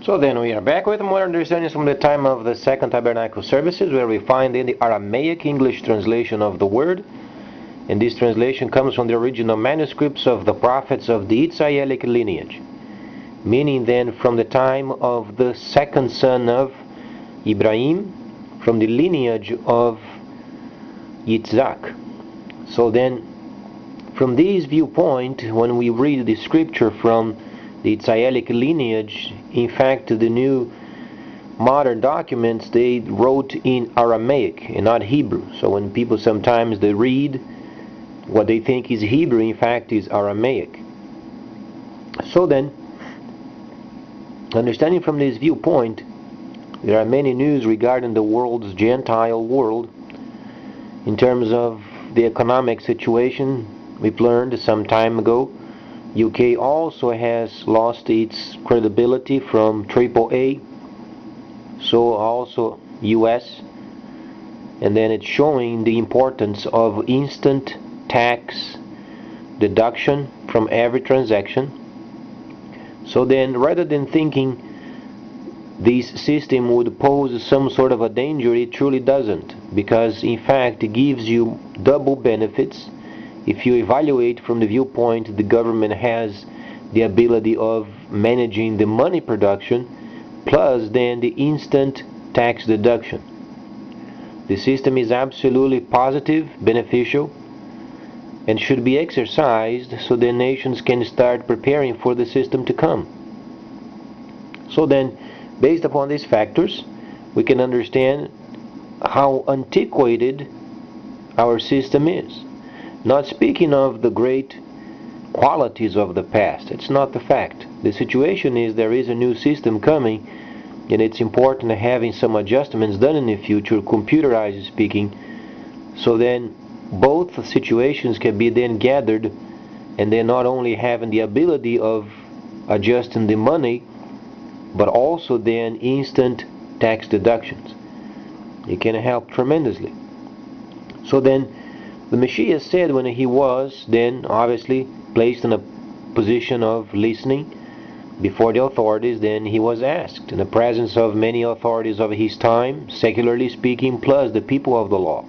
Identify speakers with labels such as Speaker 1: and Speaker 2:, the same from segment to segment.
Speaker 1: So then we are back with more understandings from the time of the Second Tabernacle services, where we find in the Aramaic English translation of the word. And this translation comes from the original manuscripts of the prophets of the Israelic lineage, meaning then from the time of the second son of Ibrahim, from the lineage of Yitzhak. So then, from this viewpoint, when we read the scripture from the Israelic lineage, in fact, the new modern documents, they wrote in Aramaic and not Hebrew. So when people sometimes they read what they think is Hebrew, in fact is Aramaic. So then, understanding from this viewpoint, there are many news regarding the world's Gentile world in terms of the economic situation. We've learned some time ago UK also has lost its credibility from AAA, so also US, and then it's showing the importance of instant tax deduction from every transaction. So then, rather than thinking this system would pose some sort of a danger, it truly doesn't, because in fact it gives you double benefits. If you evaluate from the viewpoint the government has the ability of managing the money production, plus then the instant tax deduction. The system is absolutely positive, beneficial, and should be exercised so the nations can start preparing for the system to come. So then, based upon these factors, we can understand how antiquated our system is. Not speaking of the great qualities of the past, it's not the fact. The situation is there is a new system coming, and it's important having some adjustments done in the future, computerized speaking, so then both situations can be then gathered, and then not only having the ability of adjusting the money, but also then instant tax deductions. It can help tremendously. So then the Messiah said when he was then obviously placed in a position of listening before the authorities, then he was asked in the presence of many authorities of his time, secularly speaking, plus the people of the law.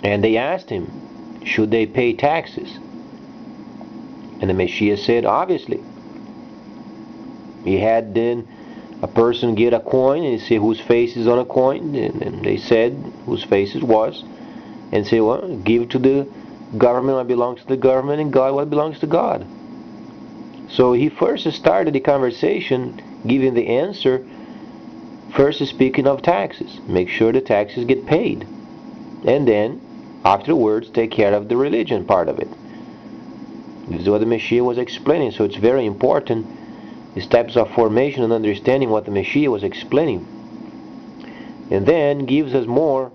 Speaker 1: And they asked him, should they pay taxes? And the Messiah said, obviously. He had then a person get a coin and say whose face is on a coin, and they said whose face it was, and say, well, give to the government what belongs to the government, and God what belongs to God. So he first started the conversation giving the answer, first speaking of taxes. Make sure the taxes get paid, and then afterwards take care of the religion part of it. This is what the Messiah was explaining. So it's very important, the steps of formation and understanding what the Messiah was explaining, and then gives us more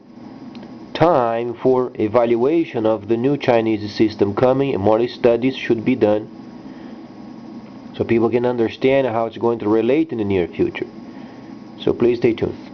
Speaker 1: time for evaluation of the new Chinese system coming, and more studies should be done so people can understand how it's going to relate in the near future. So please stay tuned.